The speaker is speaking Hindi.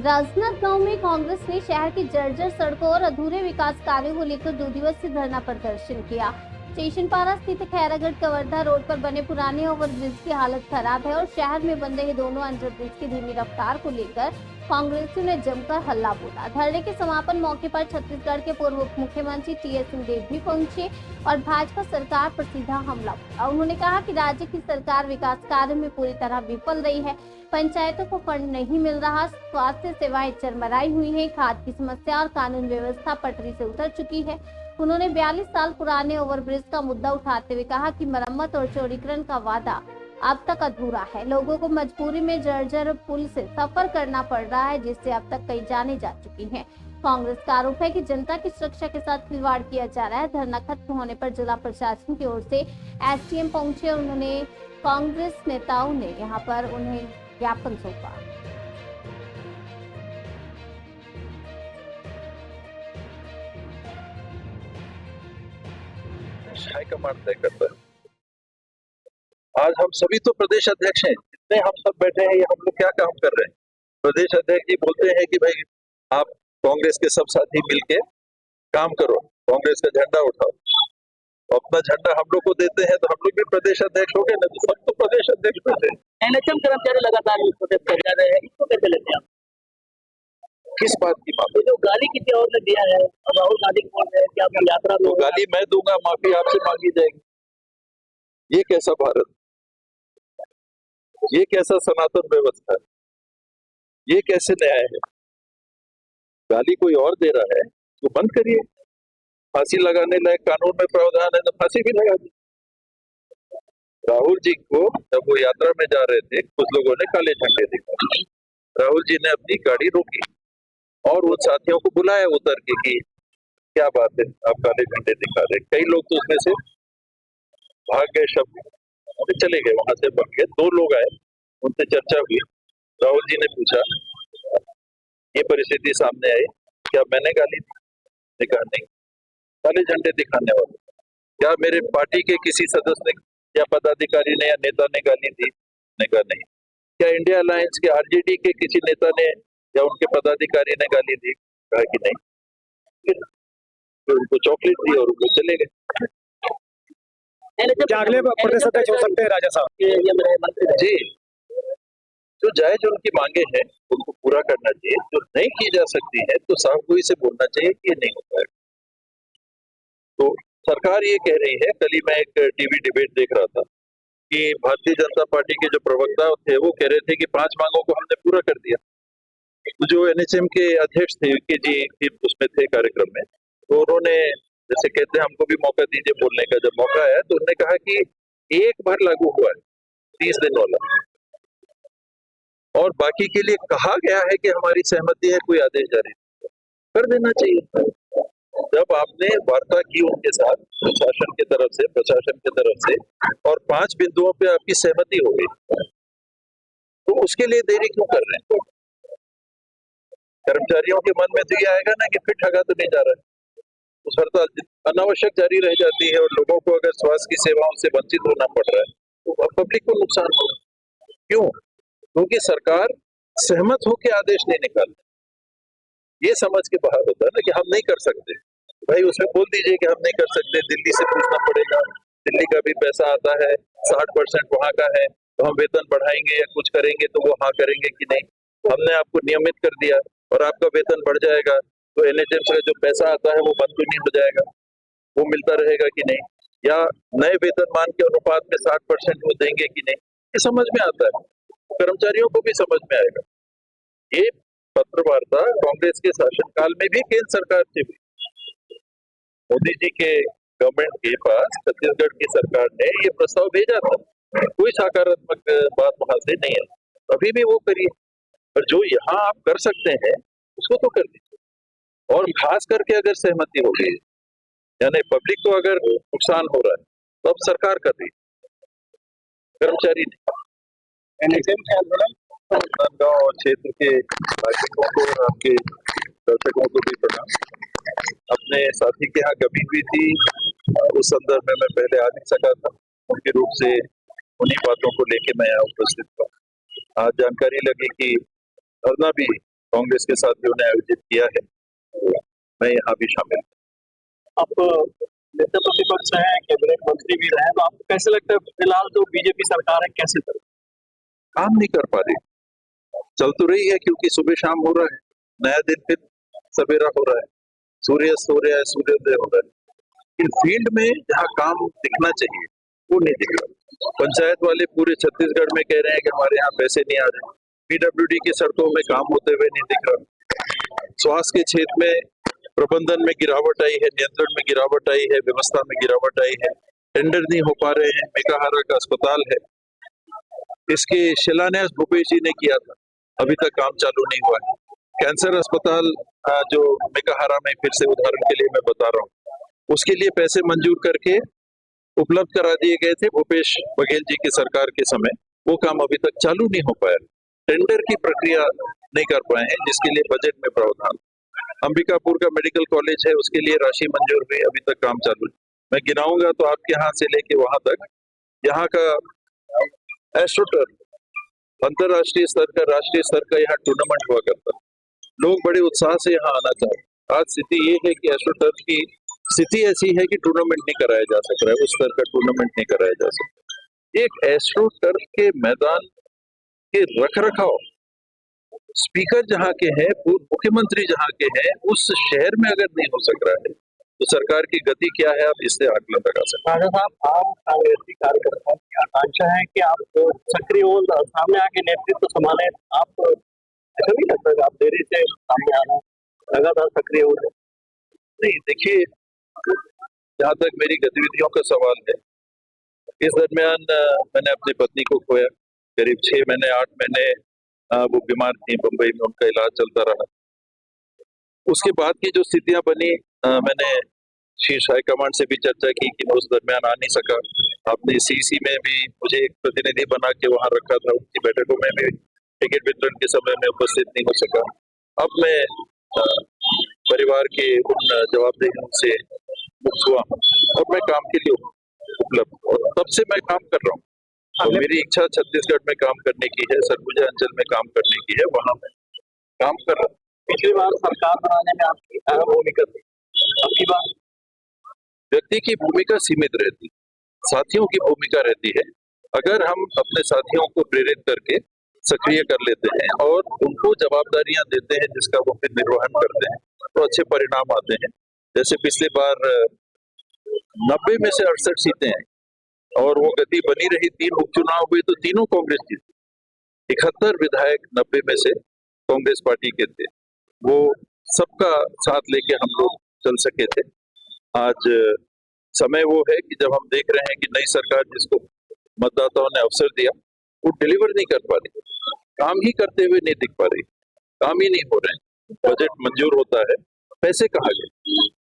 राजनांदगांव में कांग्रेस ने शहर की जर्जर सड़कों और अधूरे विकास कार्यों को लेकर 2 दिवसीय धरना प्रदर्शन किया। स्टेशन पारा स्थित खैरागढ़ कवर्धा रोड पर बने पुराने ओवरब्रिज की हालत खराब है और शहर में बन रहे दोनों अंडरब्रिज की धीमी रफ्तार को लेकर कांग्रेसियों ने जमकर हल्ला बोला। धरने के समापन मौके पर छत्तीसगढ़ के पूर्व उप मुख्यमंत्री टी.एस. सिंहदेव भी पहुंचे और भाजपा सरकार पर सीधा हमला बोला। उन्होंने कहा कि राज्य की सरकार विकास कार्य में पूरी तरह विफल रही है, पंचायतों को फंड नहीं मिल रहा, स्वास्थ्य सेवाएं चरमराई हुई हैं, खाद की समस्या और कानून व्यवस्था पटरी से उतर चुकी है। उन्होंने 42 साल पुराने ओवरब्रिज का मुद्दा उठाते हुए कहा कि मरम्मत और चौड़ीकरण का वादा अब तक अधूरा है। लोगों को मजबूरी में जर्जर पुल से सफर करना पड़ रहा है, जिससे अब तक कई जाने जा चुकी हैं। कांग्रेस का आरोप है कि जनता की सुरक्षा के साथ खिलवाड़ किया जा रहा है। धरना खत्म होने पर जिला प्रशासन की ओर से एसडीएम पहुंचे और उन्होंने कांग्रेस नेताओं ने यहां पर उन्हें ज्ञापन सौंपा। हाईकमान तय करता है। आज हम सभी तो प्रदेश अध्यक्ष हैं, जितने हम सब बैठे हैं, ये हम लोग क्या काम कर रहे हैं? प्रदेश अध्यक्ष जी बोलते हैं कि भाई आप कांग्रेस के सब साथी मिलके काम करो, कांग्रेस का झंडा उठाओ। अपना झंडा हम लोग को देते हैं तो हम लोग भी प्रदेश अध्यक्ष हो गए ना, तो सब तो प्रदेश अध्यक्ष बैठे। एनएचएम कर्मचारी लगातार प्रोटेस्ट कर जा रहे हैं, इसको कैसे लेते हैं? किस बात की बात है? जो गाली किसी और ने दिया है, राहुल गांधी को बोल रहे हैं कि आप यात्रा तो गाली मैं दूंगा, माफी आपसे मांगी जाएगी। ये कैसा भारत, ये कैसा सनातन व्यवस्था है, ये कैसे न्याय है? गाली कोई और दे रहा है तो बंद करिए। फांसी लगाने लायक कानून में प्रावधान है तो फांसी भी लगा दी। राहुल जी को जब वो यात्रा में जा रहे थे, कुछ लोगों ने काले झंडे दिखाए। राहुल जी ने अपनी गाड़ी रोकी और उन साथियों को बुलाया उतर के कि क्या बात है, आप काले झंडे दिखा रहे। कई लोग तो उसमें से भाग गए, शब्द चले गए, वहां से बन गए। 2 लोग आए, उनसे चर्चा हुई। राहुल जी ने पूछा, ये परिस्थिति सामने आई, क्या मैंने गाली दी? ने कहा नहीं। काले झंडे दिखाने वाले क्या मेरे पार्टी के किसी सदस्य ने या पदाधिकारी ने या नेता ने गाली दी? ने कहा नहीं। क्या इंडिया अलायंस के आरजेडी के किसी नेता ने या उनके पदाधिकारी ने गाली दी? कहा कि नहीं। फिर उनको चॉकलेट दी और वो चले गए। क्या अगले प्रदेश अध्यक्ष हो सकते हैं राजा साहब? ये मेरे मंत्री जी, जो जायज उनकी मांगे हैं उनको पूरा करना चाहिए। जो नहीं की जा सकती है तो साफ गोई से बोलना चाहिए कि ये नहीं हो पाएगा। तो सरकार ये कह रही है, कल ही मैं एक टीवी डिबेट देख रहा था कि भारतीय जनता पार्टी के जो प्रवक्ता थे वो कह रहे थे कि 5 मांगों को हमने पूरा कर दिया। तो जो एनएचएम के अध्यक्ष थे के जी उसमें थे कार्यक्रम में, तो उन्होंने जैसे कहते हैं हमको भी मौका दीजिए बोलने का। जब मौका आया तो उन्होंने कहा कि एक बार लागू हुआ है 30 दिन वाला, और बाकी के लिए कहा गया है कि हमारी सहमति है, कोई आदेश जारी कर देना चाहिए। जब आपने वार्ता की उनके साथ प्रशासन की तरफ से और 5 बिंदुओं पे आपकी सहमति हो गई, तो उसके लिए देरी क्यों कर रहे हैं? कर्मचारियों के मन में तो ये आएगा ना कि फिर ठगा तो नहीं जा रहा है। उस हड़ताल अनावश्यक जारी रह जाती है और लोगों को अगर स्वास्थ्य की सेवाओं से वंचित होना पड़ रहा है तो पब्लिक को नुकसान होगा। क्यों? क्योंकि सरकार सहमत होकर आदेश नहीं निकालती। ये समझ के बाहर होता है ना कि हम नहीं कर सकते। भाई उसमें बोल दीजिए कि हम नहीं कर सकते, दिल्ली से पूछना पड़ेगा, दिल्ली का भी पैसा आता है, 60% वहां का है, तो हम वेतन बढ़ाएंगे या कुछ करेंगे तो वो हाँ करेंगे कि नहीं। हमने आपको नियमित कर दिया और आपका वेतन बढ़ जाएगा तो एनएचएम से जो पैसा आता है वो बंद तो नहीं हो जाएगा, वो मिलता रहेगा कि नहीं, या नए वेतनमान के अनुपात में 60% वो देंगे कि नहीं। ये समझ में आता है, कर्मचारियों को भी समझ में आएगा। ये पत्र वार्ता कांग्रेस के शासनकाल में भी केंद्र सरकार से भी, मोदी जी के गवर्नमेंट के पास छत्तीसगढ़ की सरकार ने ये प्रस्ताव भेजा था, कोई सकारात्मक बात वहां से नहीं है। अभी भी वो करिए, पर जो यहाँ आप कर सकते हैं उसको तो कर दीजिए। और खास करके अगर सहमति हो गई, यानी पब्लिक को अगर नुकसान हो रहा है तो अब सरकार कर रही है, कर्मचारी नहीं। एनएचएम के आंदोलन राजनांदगांव और क्षेत्र के नागरिकों को और आपके दर्शकों को भी प्रणाम। अपने साथी के यहाँ कमी हुई थी, उस संदर्भ में मैं पहले आ नहीं सका था, मुख्य रूप से उन्हीं बातों को लेके मैं यहाँ उपस्थित था। आज जानकारी लगी कि धरना भी कांग्रेस के साथियों ने आयोजित किया है। मैं यहाँ भी शामिल हूं। आप नेता प्रतिपक्ष हैं, कैबिनेट मंत्री भी रहे, तो आपको कैसे लगता है फिलहाल जो बीजेपी सरकार है कैसे चल काम नहीं कर पा रही, चल तो रही है क्योंकि सुबह शाम हो रहा है, नया दिन फिर सवेरा हो रहा है, सूर्यास्त हो रहा है, सूर्योदय हो रहा है। इन फील्ड में जहाँ काम दिखना चाहिए वो नहीं दिख रहा। पंचायत वाले पूरे छत्तीसगढ़ में कह रहे हैं कि हमारे यहाँ पैसे नहीं आ रहे। पीडब्ल्यूडी की सड़कों में काम होते हुए नहीं दिख रहा। स्वास्थ्य के क्षेत्र में प्रबंधन में गिरावट आई है, नियंत्रण में गिरावट आई है, व्यवस्था में गिरावट आई है। टेंडर नहीं हो पा रहे हैं। मेकाहारा का अस्पताल है, इसके शिलान्यास भूपेश जी ने किया था, अभी तक काम चालू नहीं हुआ है। कैंसर अस्पताल जो मेकाहारा में, फिर से उदाहरण के लिए मैं बता रहा हूँ, उसके लिए पैसे मंजूर करके उपलब्ध करा दिए गए थे भूपेश बघेल जी की सरकार के समय। वो काम अभी तक चालू नहीं हो पाया। टेंडर की प्रक्रिया नहीं कर पाए हैं, जिसके लिए बजट में प्रावधान। अंबिकापुर का मेडिकल कॉलेज है, उसके लिए राशि मंजूर हुई, अभी तक काम चालू है। मैं गिनाऊंगा तो आपके यहाँ से लेके वहां तक, यहाँ का एस्ट्रोटर्फ अंतरराष्ट्रीय स्तर का, राष्ट्रीय स्तर का यहाँ टूर्नामेंट हुआ करता है। लोग बड़े उत्साह से यहाँ आना चाहते हैं। आज स्थिति ये है कि एस्ट्रोटर्फ की स्थिति ऐसी है कि टूर्नामेंट नहीं कराया जा सक रहा है, उस स्तर का टूर्नामेंट नहीं कराया जा सकता। एक एस्ट्रोटर्फ के मैदान के रखरखाव स्पीकर जहाँ के हैं, पूर्व मुख्यमंत्री जहाँ के हैं, उस शहर में अगर नहीं हो सक रहा है तो सरकार की गति क्या है, आप इससे आकलन लगा सकते हैं। राजा साहब, आम कांग्रेसी कार्यकर्ताओं की आकांक्षा है कि आप सक्रिय हो, सामने आके नेतृत्व संभाले। आप ऐसा नहीं लगता कि आप देरी से सामने आ रहे हैं, लगातार सक्रिय हो रहे? नहीं, देखिए, जहाँ तक मेरी गतिविधियों का सवाल है, इस दरमियान मैंने अपनी पत्नी को खोया। करीब 6 महीने 8 महीने वो बीमार थी, बंबई में उनका इलाज चलता रहा। उसके बाद की जो स्थितियां बनी, मैंने शीर्ष हाईकमांड से भी चर्चा की कि मैं उस दरमियान आ नहीं सका। आपने सीसी में भी मुझे एक प्रतिनिधि बना के वहां रखा था, उनकी बैठकों में भी टिकट वितरण के समय में उपस्थित नहीं हो सका। अब मैं परिवार के उन जवाबदेहियों से मुक्त हुआ और मैं काम के लिए उपलब्ध, और तब से मैं काम कर रहा हूँ। और मेरी इच्छा छत्तीसगढ़ में काम करने की है, सरगुजा अंचल में काम करने की है, वहां मैं काम कर रहा हूँ। पिछली बार सरकार बनाने में आपकी अहम भूमिका थी, अबकी बार व्यक्ति की भूमिका सीमित रहती, साथियों की भूमिका रहती है। अगर हम अपने साथियों को प्रेरित करके सक्रिय कर लेते हैं और उनको जवाबदारियां देते हैं जिसका वो फिर निर्वहन करते हैं, तो अच्छे परिणाम आते हैं। जैसे पिछली बार 90 में से 68 सीटें हैं और वो गति बनी रही। 3 उपचुनाव हुए तो तीनों कांग्रेस जीती। 71 विधायक 90 में से कांग्रेस पार्टी के थे। वो सबका साथ लेके हम लोग चल सके थे। आज समय वो है कि जब हम देख रहे हैं कि नई सरकार जिसको मतदाताओं ने अवसर दिया, वो डिलीवर नहीं कर पा रही, काम ही करते हुए नहीं दिख पा रही, काम ही नहीं हो रहे हैं। बजट मंजूर होता है, पैसे कहाँ गए?